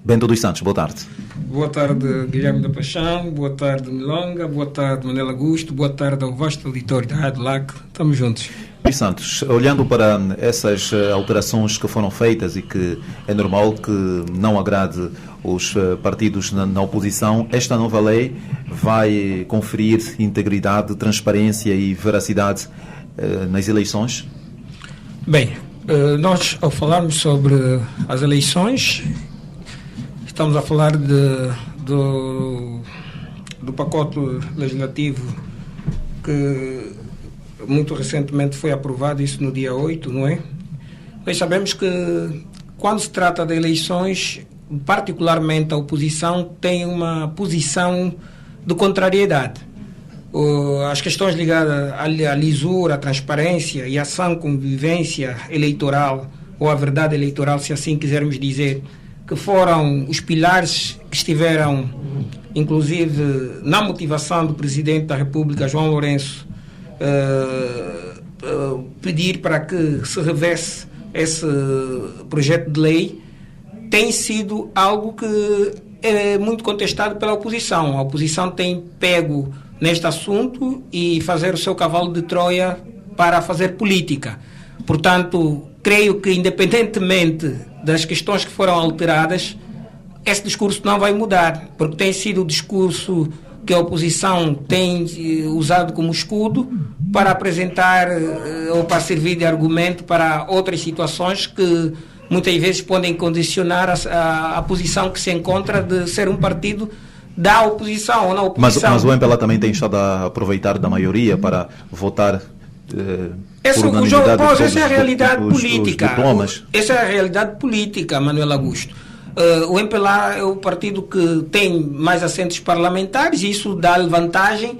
Bento dos Santos, boa tarde. Boa tarde, Guilherme da Paixão, boa tarde, Milonga, boa tarde, Manuel Augusto, boa tarde ao vasto auditório da Rádio LAC. Estamos juntos. Dos Santos, olhando para essas alterações que foram feitas e que é normal que não agrade os partidos na oposição, esta nova lei vai conferir integridade, transparência e veracidade nas eleições? Bem, nós ao falarmos sobre as eleições, estamos a falar do pacote legislativo que muito recentemente foi aprovado, isso no dia 8, não é? Nós sabemos que quando se trata de eleições, particularmente a oposição tem uma posição de contrariedade. As questões ligadas à lisura, à transparência e à sã convivência eleitoral, ou à verdade eleitoral, se assim quisermos dizer, que foram os pilares que estiveram, inclusive, na motivação do Presidente da República, João Lourenço, pedir para que se revesse esse projeto de lei, tem sido algo que é muito contestado pela oposição. A oposição tem pego neste assunto e fazer o seu cavalo de Troia para fazer política. Portanto, creio que, independentemente das questões que foram alteradas, esse discurso não vai mudar, porque tem sido o discurso que a oposição tem usado como escudo para apresentar ou para servir de argumento para outras situações que muitas vezes podem condicionar a posição que se encontra de ser um partido da oposição ou na oposição. Mas o MPLA também tem estado a aproveitar da maioria para votar por unanimidade. Essa é a realidade política. Os diplomas. Essa é a realidade política, Manuel Augusto. O MPLA é o partido que tem mais assentos parlamentares e isso dá-lhe vantagem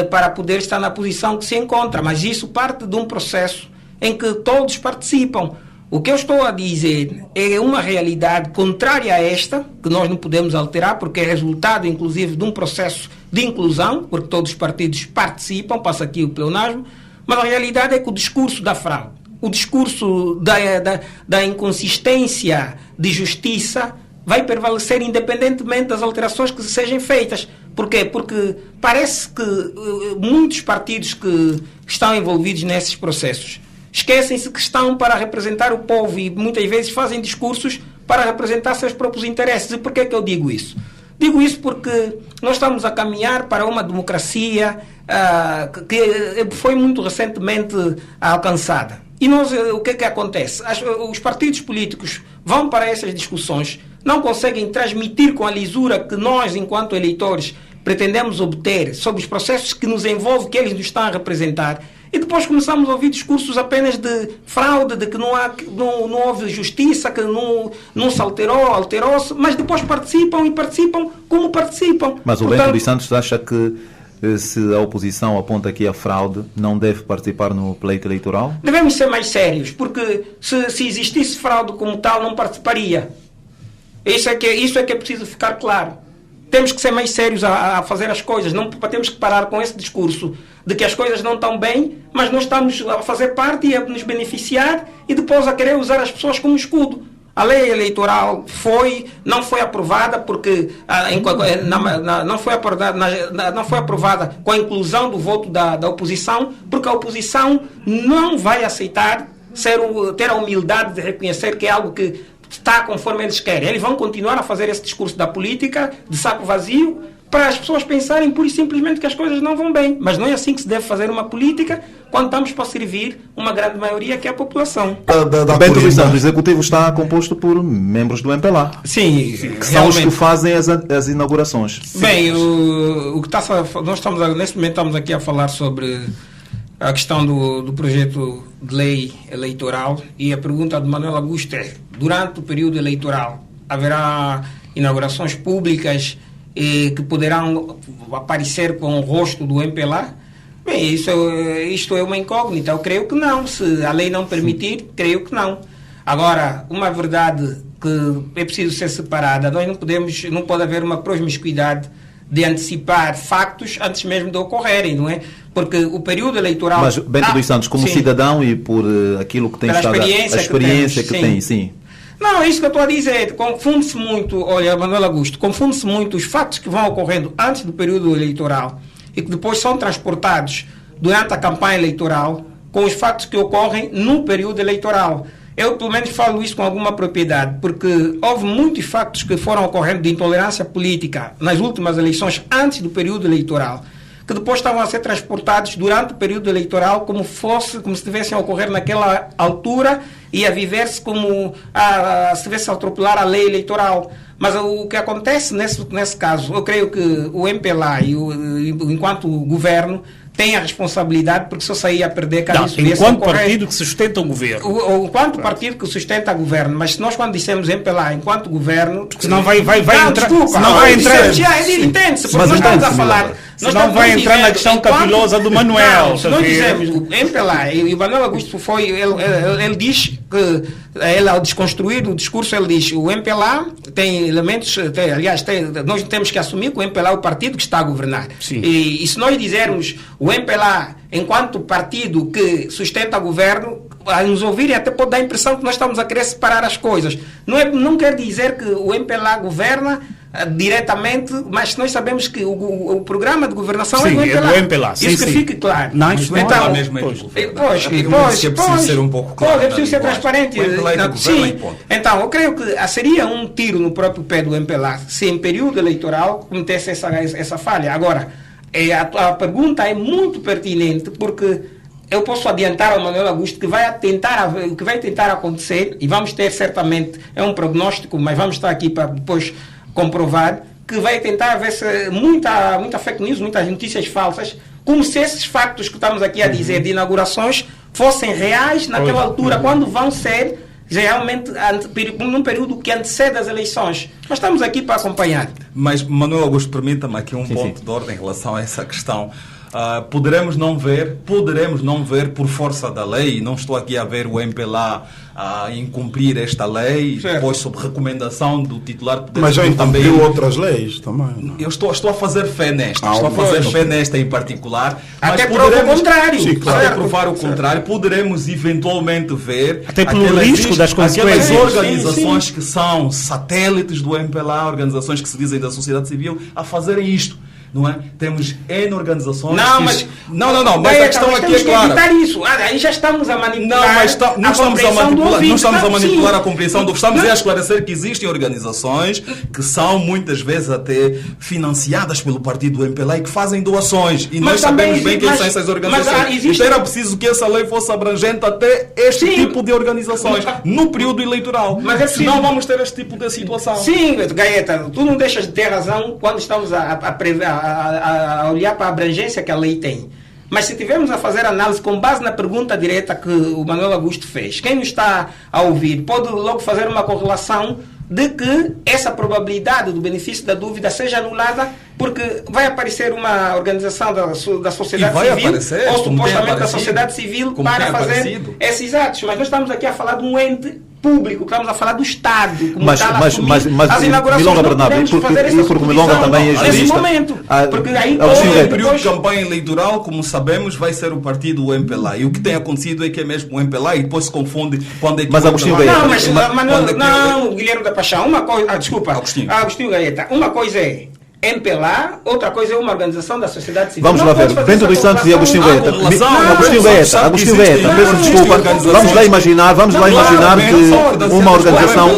para poder estar na posição que se encontra, mas isso parte de um processo em que todos participam. O que eu estou a dizer é uma realidade contrária a esta, que nós não podemos alterar, porque é resultado, inclusive, de um processo de inclusão, porque todos os partidos participam, passa aqui o pleonasmo, mas a realidade é que o discurso da fraude, o discurso da inconsistência de justiça vai prevalecer independentemente das alterações que sejam feitas. Por quê? Porque parece que muitos partidos que estão envolvidos nesses processos esquecem-se que estão para representar o povo e muitas vezes fazem discursos para representar seus próprios interesses. E por que eu digo isso? Digo isso porque nós estamos a caminhar para uma democracia que foi muito recentemente alcançada. E o que acontece? Os partidos políticos vão para essas discussões, não conseguem transmitir com a lisura que nós, enquanto eleitores, pretendemos obter sobre os processos que nos envolvem, que eles nos estão a representar, e depois começamos a ouvir discursos apenas de fraude, de que não houve justiça, que não se alterou-se, mas depois participam como participam. Mas o Bento dos Santos acha que se a oposição aponta aqui a fraude, não deve participar no pleito eleitoral? Devemos ser mais sérios, porque se existisse fraude como tal, não participaria. Isso é que é preciso ficar claro. Temos que ser mais sérios a fazer as coisas. Não temos que parar com esse discurso de que as coisas não estão bem, mas nós estamos a fazer parte e a nos beneficiar e depois a querer usar as pessoas como escudo. A lei eleitoral não foi aprovada porque não foi aprovada com a inclusão do voto da oposição, porque a oposição não vai aceitar ter a humildade de reconhecer que é algo que está conforme eles querem. Eles vão continuar a fazer esse discurso da política, de saco vazio, para as pessoas pensarem pura e simplesmente que as coisas não vão bem. Mas não é assim que se deve fazer uma política quando estamos para servir uma grande maioria, que é a população. Bento dos Santos, o Executivo está composto por membros do MPLA. Sim, que são os que fazem as inaugurações. Bem, nós estamos neste momento estamos aqui a falar sobre a questão do projeto de lei eleitoral e a pergunta de Manuel Augusto é: durante o período eleitoral haverá inaugurações públicas que poderão aparecer com o rosto do MPLA? Bem, isto é uma incógnita. Eu creio que não. Se a lei não permitir, creio que não. Agora, uma verdade que é preciso ser separada. Nós não pode haver uma promiscuidade de antecipar factos antes mesmo de ocorrerem, não é? Porque o período eleitoral... Mas, Bento dos Santos, como cidadão e por aquilo que tem estado... A experiência que tem, sim. Não, é isso que eu estou a dizer. Confunde-se muito, olha, Manuel Augusto, confunde-se muito os fatos que vão ocorrendo antes do período eleitoral e que depois são transportados durante a campanha eleitoral com os fatos que ocorrem no período eleitoral. Eu, pelo menos, falo isso com alguma propriedade, porque houve muitos fatos que foram ocorrendo de intolerância política nas últimas eleições antes do período eleitoral, que depois estavam a ser transportados durante o período eleitoral como se estivessem a ocorrer naquela altura e a viver-se como se estivesse a atropelar a lei eleitoral. Mas o que acontece nesse caso, eu creio que o MPLA enquanto governo tem a responsabilidade, porque só saía a perder caso isso viesse enquanto partido que sustenta o governo. Enquanto partido que sustenta o governo, mas se nós quando dissemos MPLA enquanto governo... Senão vai entrar... Desculpa, senão vai entrar... Entende-se, porque nós estamos a falar... Senão vai entrar na questão capilosa do Manuel. Não, se nós dizemos, o MPLA, e o Manuel Augusto ele diz que, ele ao desconstruir o discurso, ele diz, o MPLA tem elementos, nós temos que assumir que o MPLA é o partido que está a governar. E se nós dizermos o MPLA enquanto partido que sustenta o governo, a nos ouvirem até pode dar a impressão que nós estamos a querer separar as coisas. Não quer dizer que o MPLA governa diretamente, mas nós sabemos que o programa de governação é do MPLA. Isso que fique claro. Não, isso então, não é mesmo é preciso ser um pouco claro. É preciso ser transparente. Sim. Então, eu creio que seria um tiro no próprio pé do MPLA se em período eleitoral cometesse essa falha. Agora, a pergunta é muito pertinente, porque eu posso adiantar ao Manuel Augusto que o que vai tentar acontecer, e vamos ter certamente, é um prognóstico, mas vamos estar aqui para depois comprovar, que vai tentar haver muita fake news, muitas notícias falsas, como se esses factos que estamos aqui a dizer de inaugurações fossem reais naquela altura, quando vão ser realmente num período que antecede as eleições. Nós estamos aqui para acompanhar. Mas, Manuel Augusto, permita-me aqui um ponto de ordem em relação a essa questão. Poderemos não ver por força da lei, não estou aqui a ver o MPLA a incumprir esta lei, depois sob recomendação do titular. Mas já incumpriu outras leis também. Eu estou a fazer fé nesta, fé nesta em particular. Até provar o contrário. Sim, claro. Até provar o contrário, poderemos eventualmente ver até pelo risco das consequências. Aquelas organizações que são satélites do MPLA, organizações que se dizem da sociedade civil, a fazerem isto. Não é? Temos N organizações. Não, mas a questão aqui é clara. Isso. Aí já estamos a manipular. Não estamos a manipular a compreensão do. Estamos a esclarecer que existem organizações que são muitas vezes até financiadas pelo partido do MPLA e que fazem doações. E nós sabemos bem quem são essas organizações. Então era preciso que essa lei fosse abrangente até este tipo de organizações no período eleitoral. Mas senão vamos ter este tipo de situação. Sim, Gaeta, tu não deixas de ter razão quando estamos a olhar para a abrangência que a lei tem. Mas se tivermos a fazer análise com base na pergunta direta que o Manuel Augusto fez, quem nos está a ouvir pode logo fazer uma correlação de que essa probabilidade do benefício da dúvida seja anulada, porque vai aparecer uma organização da sociedade civil, ou supostamente da sociedade civil, para fazer esses atos. Mas nós estamos aqui a falar de um ente público, estamos a falar do Estado, como mas as inaugurações Milonga não Bernardo, podemos fazer essa porque Milonga também é jurista. Nesse momento, porque aí no período de campanha eleitoral, como sabemos, vai ser o partido do MPLA. E o que tem acontecido é que é mesmo o MPLA e depois se confunde quando é que... Mas Agostinho Gaeta... Não, Guilherme da Paixão, uma coisa... desculpa, Agostinho Gaeta, uma coisa é MPLA, outra coisa é uma organização da sociedade civil. Vamos lá ver, Bento dos Santos e Agostinho Gaeta. Agostinho Gaeta, peço desculpa, vamos lá imaginar que uma organização...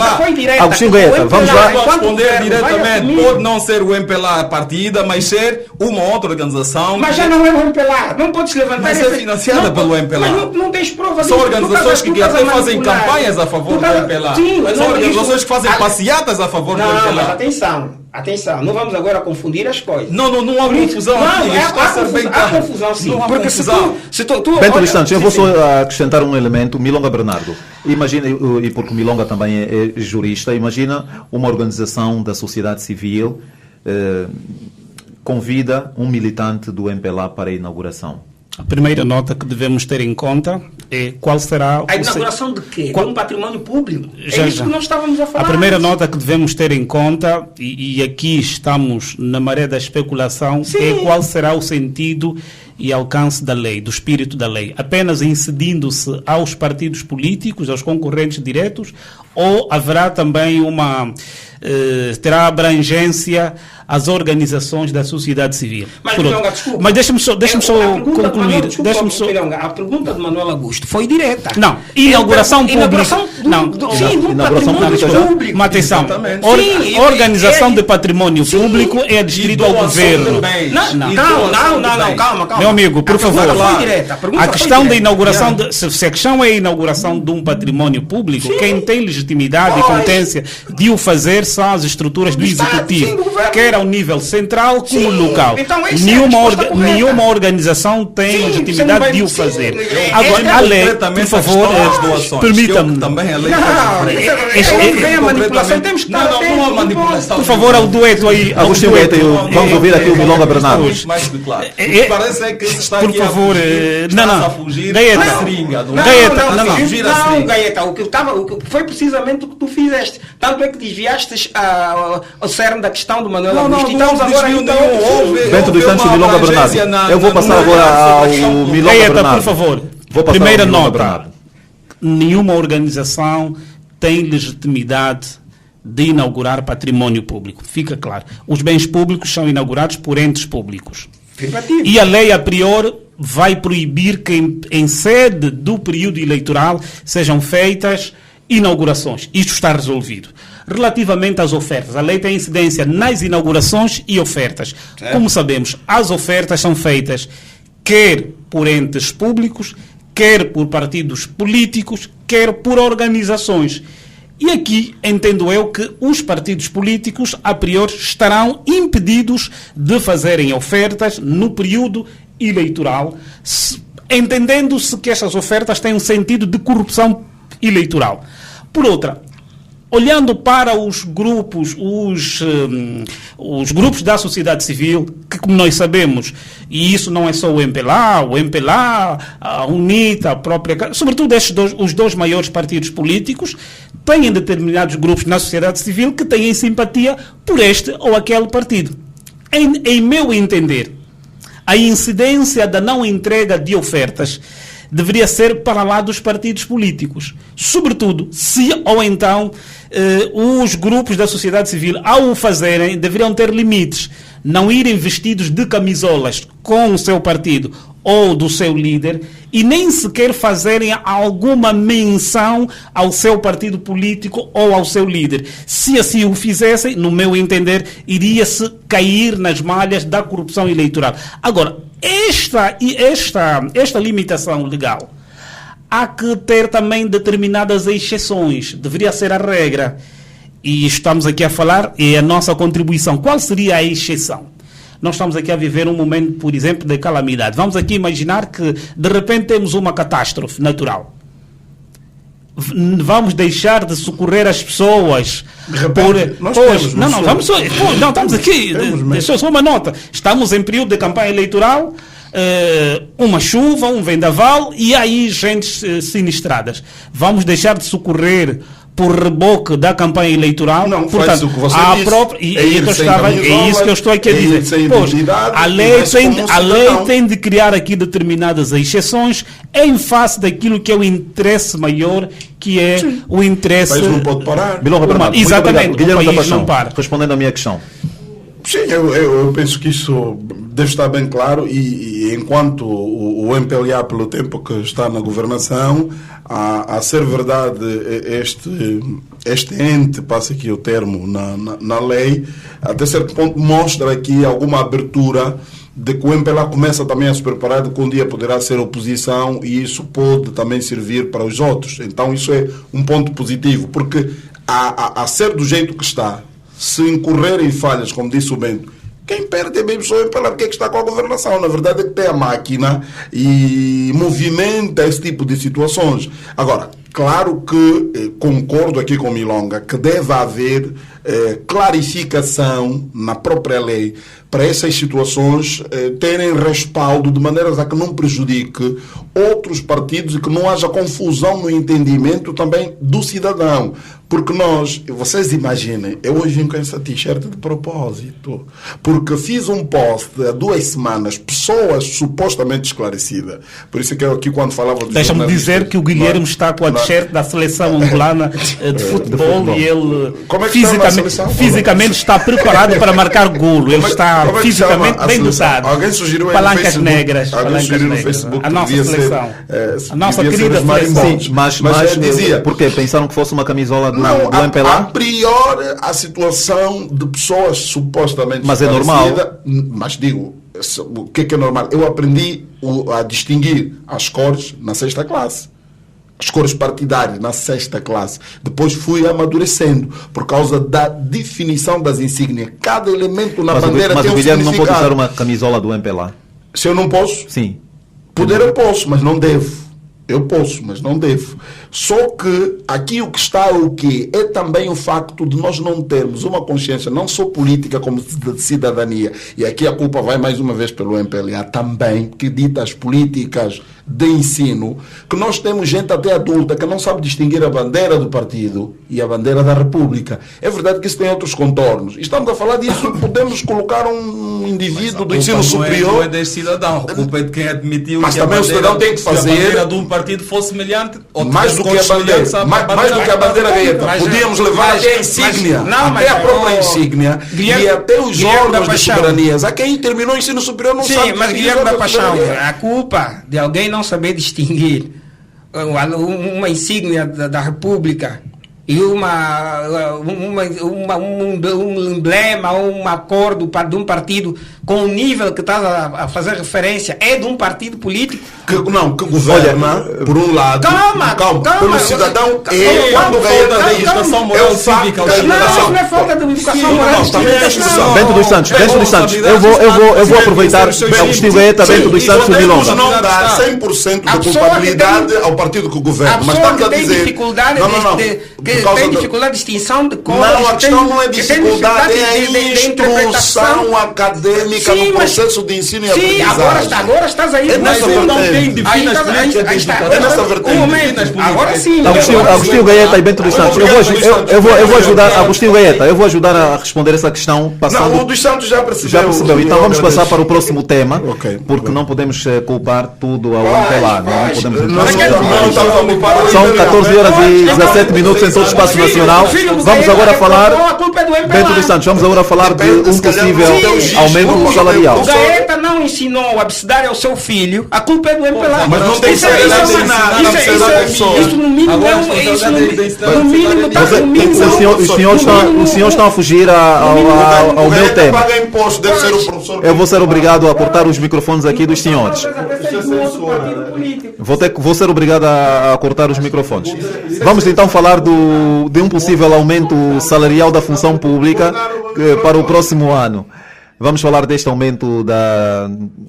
Agostinho Gaeta, vamos lá... responder diretamente, pode não ser o MPLA a partida, mas ser uma outra organização... Mas já não é o MPLA, não podes levantar... Mas é financiada pelo MPLA. Mas não tens prova disso. São organizações que até fazem campanhas a favor do MPLA. São organizações que fazem passeatas a favor do MPLA. Não, mas atenção, não vamos agora confundir as coisas. Não há confusão aqui. Há confusão, sim. Porque se tu Bento dos Santos, eu vou só acrescentar um elemento. Milonga Bernardo, imagina, e porque Milonga também é jurista, imagina uma organização da sociedade civil convida um militante do MPLA para a inauguração. A primeira nota que devemos ter em conta é qual será... A inauguração de quê? De um património público? É isso que nós estávamos a falar. A primeira nota que devemos ter em conta, e aqui estamos na maré da especulação, é qual será o sentido e alcance da lei, do espírito da lei, apenas incidindo-se aos partidos políticos, aos concorrentes diretos, ou haverá também terá abrangência às organizações da sociedade civil? Mas deixa-me só concluir. A pergunta de Manuel Augusto foi direta. Não, inauguração pública. Inauguração pública. Mas atenção, organização de património público é adstrito ao governo. Não, calma. Meu amigo, por favor. A questão da inauguração, se a questão é a inauguração de um património público, quem tem legitimidade e competência de o fazer são as estruturas do Executivo, quer ao nível central como local. Então, nenhuma organização tem legitimidade de o fazer. Agora, a lei, por favor, permita-me. Por favor, ao dueto aí. Agostinho Gaeta, vamos ouvir aqui o Milonga Bernardo. Parece que está aqui por favor, a fugir Gaeta, o que foi precisamente o que tu fizeste. Tanto é que desviaste o cerne da questão do Manuel Augusto. Bento dos Santos e Milonga Bernardo. Eu vou passar agora ao Milonga Bernardo. Por favor. Primeira nota. Nenhuma organização tem legitimidade de inaugurar património público. Fica claro. Os bens públicos são inaugurados por entes públicos. E a lei, a priori, vai proibir que em sede do período eleitoral sejam feitas inaugurações. Isto está resolvido. Relativamente às ofertas, a lei tem incidência nas inaugurações e ofertas. Como sabemos, as ofertas são feitas quer por entes públicos, quer por partidos políticos, quer por organizações. E aqui entendo eu que os partidos políticos, a priori, estarão impedidos de fazerem ofertas no período eleitoral, entendendo-se que estas ofertas têm um sentido de corrupção eleitoral. Por outra, olhando para os grupos da sociedade civil, que, como nós sabemos, e isso não é só o MPLA, a UNITA, a própria... Sobretudo os dois maiores partidos políticos têm determinados grupos na sociedade civil que têm simpatia por este ou aquele partido. Em meu entender, a incidência da não entrega de ofertas deveria ser para lá dos partidos políticos. Sobretudo, se ou então os grupos da sociedade civil, ao o fazerem, deveriam ter limites. Não irem vestidos de camisolas com o seu partido ou do seu líder e nem sequer fazerem alguma menção ao seu partido político ou ao seu líder. Se assim o fizessem, no meu entender, iria-se cair nas malhas da corrupção eleitoral. Agora, esta limitação legal há que ter também determinadas exceções. Deveria ser a regra. E estamos aqui a falar, é a nossa contribuição. Qual seria a exceção? Nós estamos aqui a viver um momento, por exemplo, de calamidade. Vamos aqui imaginar que, de repente, temos uma catástrofe natural. Vamos deixar de socorrer as pessoas. De repente, estamos aqui. Deixa só uma nota. Estamos em período de campanha eleitoral, uma chuva, um vendaval e aí gente sinistradas. Vamos deixar de socorrer por reboque da campanha eleitoral. Não, portanto, o que você disse. É isso que eu estou aqui a dizer. Pois, a lei tem de criar aqui determinadas exceções em face daquilo que é o interesse maior, que é o interesse... O país não pode parar. Milonga Bernardo, exatamente, Guilherme o país não para. Respondendo à minha questão. Sim, eu penso que isso deve estar bem claro e enquanto o MPLA, pelo tempo que está na governação, a ser verdade este ente, passa aqui o termo, na lei, até certo ponto mostra aqui alguma abertura de que o MPLA começa também a se preparar de que um dia poderá ser oposição e isso pode também servir para os outros. Então isso é um ponto positivo, porque a ser do jeito que está, se incorrer em falhas, como disse o Bento, quem perde é mesmo só o MPLA, porque é que está com a governação. Na verdade é que tem a máquina e movimenta esse tipo de situações. Agora, claro que concordo aqui com o Milonga que deve haver clarificação na própria lei para essas situações terem respaldo de maneiras a que não prejudique outros partidos e que não haja confusão no entendimento também do cidadão. Porque vocês imaginem, eu hoje vim com essa t-shirt de propósito, porque fiz um post há 2 semanas, pessoas supostamente esclarecidas. Por isso que eu aqui, quando falava dos Deixa-me dizer que o Guilherme está com a t-shirt da seleção angolana de futebol e ele fisicamente está preparado para marcar golo. Ele está fisicamente bem dotado. Alguém sugeriu palancas negras. Alguém sugeriu no Facebook a nossa seleção. A nossa querida seleção. Sim, mas dizia, porque pensaram que fosse uma camisola do MPLA? A priori, a situação de pessoas supostamente mas é normal. Mas digo, o que é normal? Eu aprendi a distinguir as cores na 6ª classe. As cores partidárias na 6ª classe. Depois fui amadurecendo por causa da definição das insígnias. Cada elemento na bandeira tem um significado. Mas o Guilherme não pode usar uma camisola do MPLA? Se eu não posso? Sim. Poder eu posso, mas não devo. Eu posso, mas não devo. Só que aqui o que está é o quê? É também o facto de nós não termos uma consciência, não só política, como de cidadania. E aqui a culpa vai mais uma vez pelo MPLA também, que dita as políticas de ensino, que nós temos gente até adulta que não sabe distinguir a bandeira do partido e a bandeira da República. É verdade que isso tem outros contornos. Estamos a falar disso, podemos colocar um indivíduo do ensino superior. Não é deste cidadão, a culpa é de quem admitiu mas que também o cidadão tem que fazer. A bandeira de um partido fosse semelhante ou mais do que a bandeira, mais do que a bandeira gaeta. Podíamos levar até a insígnia, até a própria insígnia e até os órgãos de soberanias. A quem terminou o ensino superior não sabe. Sim, mas Guilherme da Paixão, a culpa de alguém não saber distinguir uma insígnia da República e um emblema, um acordo de um partido com o nível que estás a fazer referência é de um partido político que governa, por um lado, calma, pelo cidadão, quando falta de educação moral cívica, não é falta de educação moral cívica. Bento dos Santos, eu vou aproveitar Agostinho Gaeta, Bento dos Santos e Milonga. Não dá 100% de culpabilidade ao partido que governa, mas estamos a dizer tem dificuldade de distinção de cores. Não, a questão não é dificuldade, é a instrução acadêmica no processo de ensino e aprendizagem. Sim, agora estás aí. É nessa vertente. É nessa vertente. Agora sim. Agostinho Gaeta e Bento dos Santos. Eu vou ajudar, Agostinho Gaeta, eu vou ajudar a responder essa questão. Não, o dos Santos já percebeu. Então vamos passar para o próximo tema, porque não podemos culpar tudo ao MPLA. São 14 horas e 17 minutos em todo o espaço nacional. Vamos agora falar, Bento dos Santos, vamos agora falar de um possível aumento salarial. O Gaeta não ensinou a abecedário ao seu filho, a culpa é do MPLA. Mas não tem que ser isso no mínimo os senhores estão a fugir ao meu tema. Eu vou ser obrigado a cortar os microfones aqui dos senhores. Vou ser obrigado a cortar os microfones. Vamos então falar de um possível aumento salarial da função pública para o próximo ano. Vamos falar deste aumento,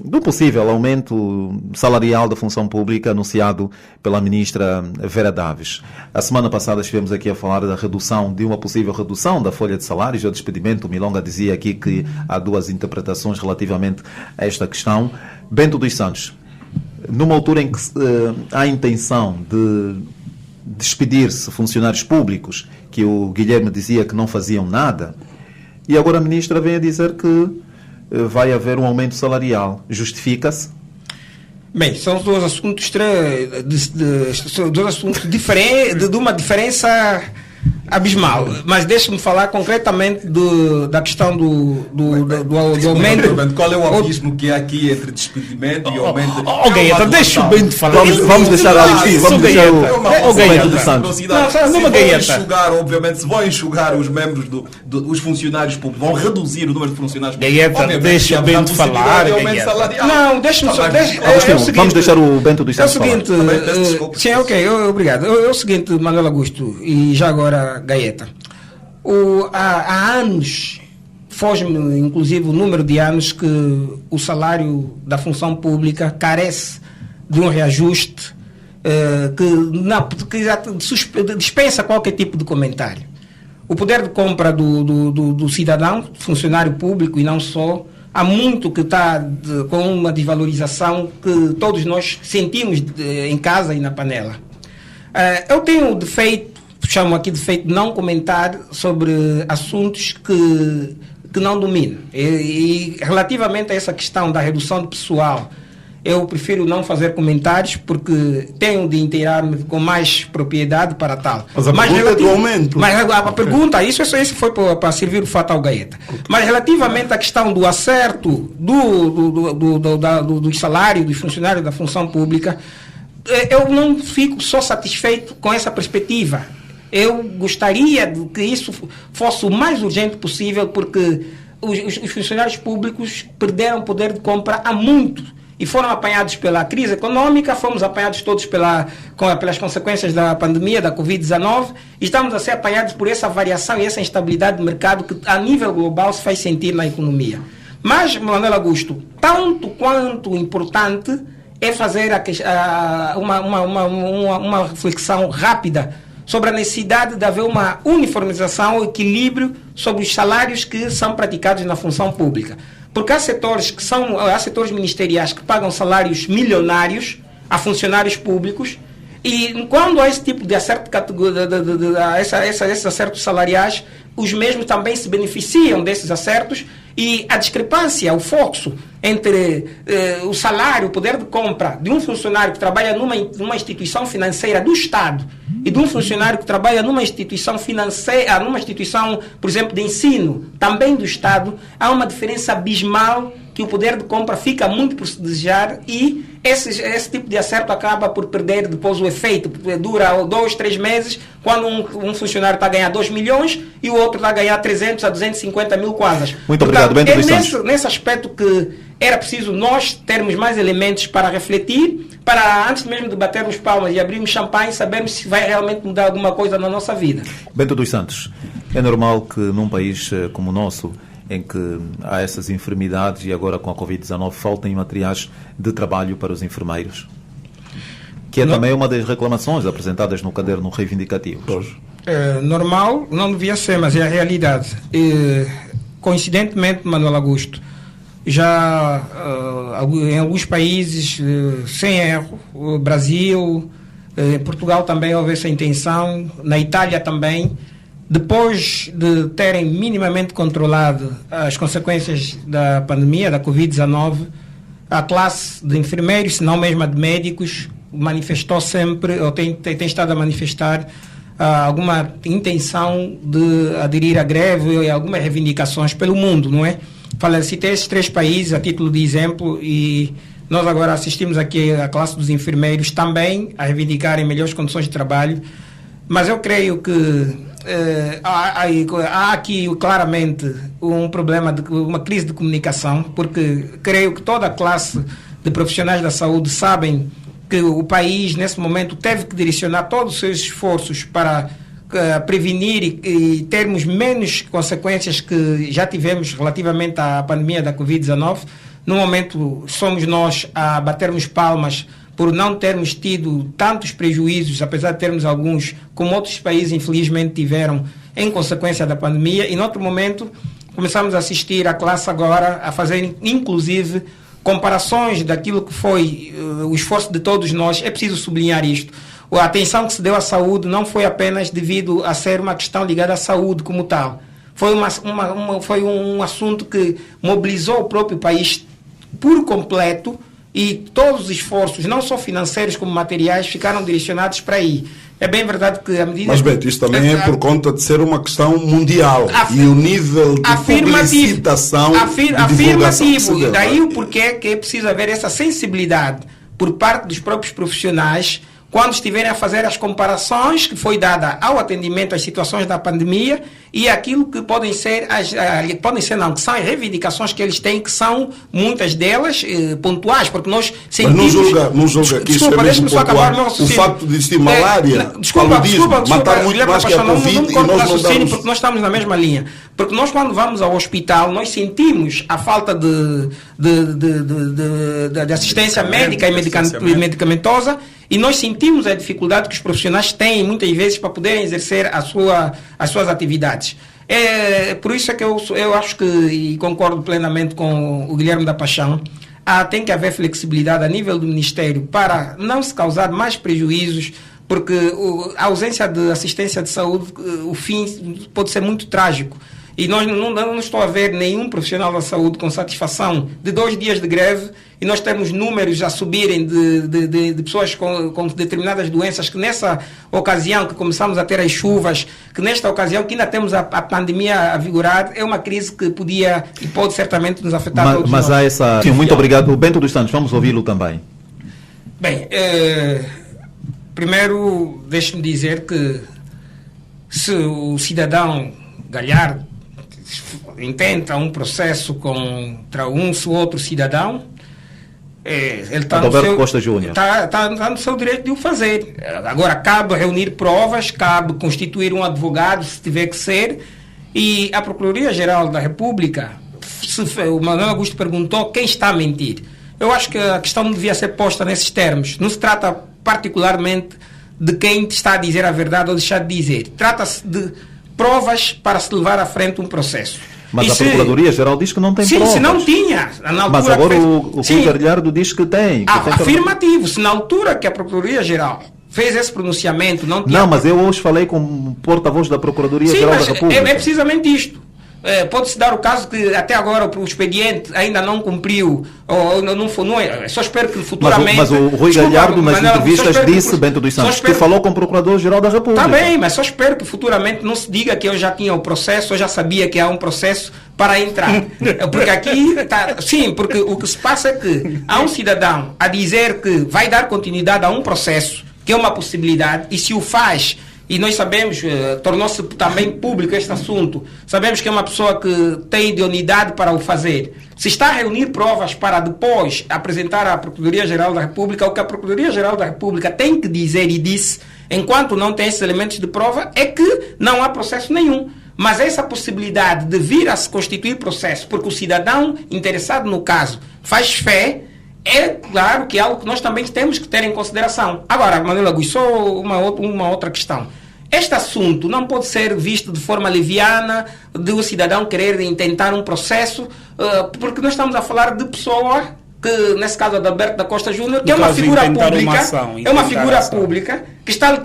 do possível aumento salarial da função pública anunciado pela ministra Vera Daves. A semana passada estivemos aqui a falar da redução, de uma possível redução da folha de salários e o despedimento. O Milonga dizia aqui que há 2 interpretações relativamente a esta questão. Bento dos Santos, numa altura em que há a intenção de despedir-se funcionários públicos, que o Guilherme dizia que não faziam nada, e agora a ministra vem a dizer que vai haver um aumento salarial. Justifica-se? Bem, são 2 assuntos diferentes, de uma diferença abismal. Mas deixe-me falar concretamente da questão do aumento. Qual é o abismo que há aqui entre despedimento e aumento? Gaeta, deixa o Bento falar. Vamos deixar a Gaeta dos Santos. Obviamente, se vão enxugar os membros os funcionários públicos, vão reduzir o número de funcionários públicos. Gaeta, deixa o Bento falar. Não, deixa-me só. Vamos deixar o Bento dos Santos falar. É o seguinte. Sim, ok, obrigado. É o seguinte, Manuel Augusto, e já agora Gaeta. Há anos, foge-me inclusive o número de anos que o salário da função pública carece de um reajuste que dispensa qualquer tipo de comentário. o poder de compra do cidadão, funcionário público e não só, há muito que está com uma desvalorização que todos nós sentimos em casa e na panela. Eu tenho o defeito, chamo aqui de defeito, de não comentar sobre assuntos que não domino. E relativamente a essa questão da redução de pessoal, eu prefiro não fazer comentários porque tenho de inteirar-me com mais propriedade para tal. Mas a pergunta é do aumento. Mas a pergunta, isso foi para servir o fato ao Gaeta. Mas relativamente à questão do acerto do salário dos funcionários da função pública, eu não fico só satisfeito com essa perspectiva. Eu gostaria de que isso fosse o mais urgente possível, porque os funcionários públicos perderam poder de compra há muito. E foram apanhados pela crise econômica, fomos apanhados todos pelas consequências da pandemia, da Covid-19, e estamos a ser apanhados por essa variação e essa instabilidade de mercado que a nível global se faz sentir na economia. Mas, Manuel Augusto, tanto quanto importante é fazer uma reflexão rápida sobre a necessidade de haver uma uniformização ou equilíbrio sobre os salários que são praticados na função pública. Porque há setores ministeriais que pagam salários milionários a funcionários públicos, e quando há esse tipo de acerto, esses acertos salariais, os mesmos também se beneficiam desses acertos, e a discrepância, o fosso entre o salário, o poder de compra de um funcionário que trabalha numa instituição financeira do Estado e de um funcionário que trabalha numa instituição financeira, numa instituição, por exemplo, de ensino, também do Estado, há uma diferença abismal, que o poder de compra fica muito por se desejar, e esse tipo de acerto acaba por perder depois o efeito. Dura 2, 3 meses, quando um funcionário está a ganhar 2 milhões e o outro está a ganhar 300 a 250 mil kwanzas. Muito obrigado, Bento dos Santos. Nesse aspecto que era preciso nós termos mais elementos para refletir, para antes mesmo de batermos palmas e abrirmos champanhe, sabermos se vai realmente mudar alguma coisa na nossa vida. Bento dos Santos, é normal que num país como o nosso, em que há essas enfermidades e agora com a Covid-19 faltem materiais de trabalho para os enfermeiros? Que é também uma das reclamações apresentadas no caderno reivindicativo. Normal não devia ser, mas é a realidade. Coincidentemente, Manuel Augusto, já em alguns países, sem erro, o Brasil, em Portugal também houve essa intenção, na Itália também, depois de terem minimamente controlado as consequências da pandemia, da Covid-19, a classe de enfermeiros, se não mesmo a de médicos, manifestou sempre, ou tem estado a manifestar alguma intenção de aderir à greve e algumas reivindicações pelo mundo, não é? Citei esses 3 países a título de exemplo, e nós agora assistimos aqui a classe dos enfermeiros também a reivindicarem melhores condições de trabalho, mas eu creio que há aqui claramente um problema, uma crise de comunicação, porque creio que toda a classe de profissionais da saúde sabem que o país, nesse momento, teve que direcionar todos os seus esforços para prevenir e termos menos consequências que já tivemos relativamente à pandemia da Covid-19. No momento, somos nós a batermos palmas por não termos tido tantos prejuízos, apesar de termos alguns, como outros países infelizmente tiveram em consequência da pandemia, e, noutro momento, começamos a assistir a classe agora a fazer, inclusive, comparações daquilo que foi o esforço de todos nós. É preciso sublinhar isto. A atenção que se deu à saúde não foi apenas devido a ser uma questão ligada à saúde como tal. Foi um assunto que mobilizou o próprio país por completo, e todos os esforços, não só financeiros como materiais, ficaram direcionados para aí. É bem verdade que a medida... Mas, Beto, isso também é por conta de ser uma questão mundial. E o nível de publicitação e divulgação que se deu. Daí o porquê que é preciso haver essa sensibilidade por parte dos próprios profissionais, quando estiverem a fazer as comparações que foi dada ao atendimento às situações da pandemia e aquilo que podem ser, que são as reivindicações que eles têm, que são muitas delas pontuais, porque nós sentimos... Mas não julga que isso é mesmo pontual. O facto de existir malária, paludismo, matar muito mais que a Covid, e nós não damos... Porque nós estamos na mesma linha. Porque nós, quando vamos ao hospital, nós sentimos a falta de assistência médica e medicamentosa, E nós sentimos a dificuldade que os profissionais têm, muitas vezes, para poderem exercer as suas atividades. Por isso é que eu acho que, e concordo plenamente com o Guilherme da Paixão, tem que haver flexibilidade a nível do Ministério para não se causar mais prejuízos, porque a ausência de assistência de saúde, o fim pode ser muito trágico. E nós não estou a ver nenhum profissional da saúde com satisfação de 2 dias de greve, e nós temos números a subirem de pessoas com determinadas doenças, que nessa ocasião que começamos a ter as chuvas, que nesta ocasião que ainda temos a pandemia a vigorar, é uma crise que podia e pode certamente nos afetar todos mas nós. Há essa... Sim, muito obrigado. O Bento dos Santos, vamos ouvi-lo também. Bem, primeiro deixe-me dizer que se o cidadão Galhardo intenta um processo contra um ou outro cidadão, ele está no seu direito de o fazer. Agora, cabe reunir provas, cabe constituir um advogado, se tiver que ser, e a Procuradoria-Geral da República, o Manuel Augusto perguntou quem está a mentir. Eu acho que a questão não devia ser posta nesses termos. Não se trata particularmente de quem está a dizer a verdade ou deixar de dizer. Trata-se de provas para se levar à frente um processo. Mas a Procuradoria-Geral diz que não tem provas. Sim, se não tinha. Mas agora o Rui Galhardo diz que tem. Afirmativo. Se na altura que a Procuradoria-Geral fez esse pronunciamento, não tinha... Não, mas eu hoje falei com o porta-voz da Procuradoria-Geral da República. É precisamente isto. Pode-se dar o caso que até agora o expediente ainda não cumpriu, ou não foi, só espero que futuramente... Mas o Rui Galhardo, nas entrevistas, disse, Bento dos Santos, que falou com o Procurador-Geral da República. Está bem, mas só espero que futuramente não se diga que eu já tinha o processo, eu já sabia que há um processo para entrar. Porque aqui, sim, porque o que se passa é que há um cidadão a dizer que vai dar continuidade a um processo, que é uma possibilidade, e se o faz... E nós sabemos, tornou-se também público este assunto, sabemos que é uma pessoa que tem idoneidade para o fazer. Se está a reunir provas para depois apresentar à Procuradoria-Geral da República, o que a Procuradoria-Geral da República tem que dizer e disse, enquanto não tem esses elementos de prova, é que não há processo nenhum. Mas essa possibilidade de vir a se constituir processo, porque o cidadão interessado no caso faz fé, é claro que é algo que nós também temos que ter em consideração. Agora, Manuel Augusto, só uma outra questão. Este assunto não pode ser visto de forma leviana, de o cidadão querer intentar um processo, porque nós estamos a falar de pessoa que, nesse caso, Adalberto da Costa Júnior, que é uma figura pública, que está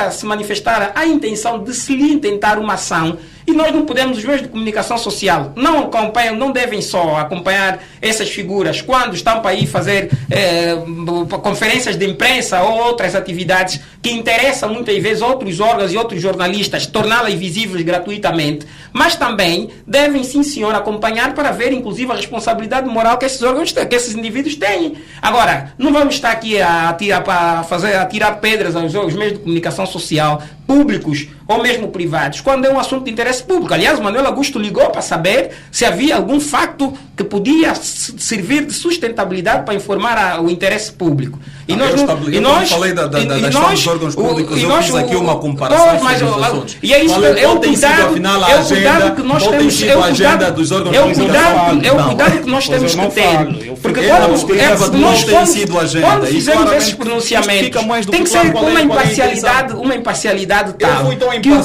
a se manifestar a intenção de se lhe intentar uma ação. E nós não podemos, os meios de comunicação social não devem só acompanhar essas figuras quando estão para ir fazer conferências de imprensa ou outras atividades que interessam muitas vezes outros órgãos e outros jornalistas, torná-las visíveis gratuitamente, mas também devem, sim senhor, acompanhar para ver inclusive a responsabilidade moral que esses órgãos têm, que esses indivíduos têm. Agora, não vamos estar aqui a tirar pedras aos meios de comunicação social públicos ou mesmo privados, quando é um assunto de interesse público. Aliás, o Manuel Augusto ligou para saber se havia algum facto que podia servir de sustentabilidade para informar o interesse público. Eu falei da questão dos órgãos públicos, eu fiz aqui uma comparação entre os assuntos. E é isso, é o cuidado que nós temos, é o cuidado que nós temos que ter. Porque quando fizemos esses pronunciamentos, tem que ser com uma imparcialidade tal que o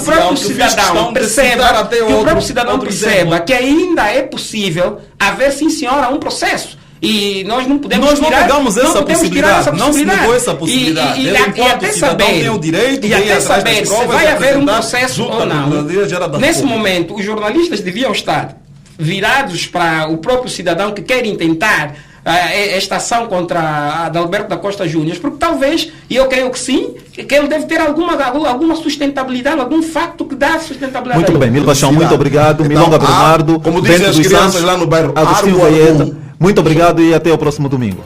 próprio cidadão perceba que ainda é possível haver, sim senhora, um processo. E nós não podemos Nós não negamos essa possibilidade. Não se negou essa possibilidade. E até saber, se vai haver um processo ou não. Nesse momento, os jornalistas deviam estar virados para o próprio cidadão que quer intentar esta ação contra Adalberto da Costa Júnior, porque talvez, e eu creio que sim, que ele deve ter alguma sustentabilidade, algum facto que dá sustentabilidade. Muito bem, Milo Paixão, muito obrigado. Milonga Bernardo, como dizem as crianças lá no bairro, Agostinho Vaieta, muito obrigado e até o próximo domingo.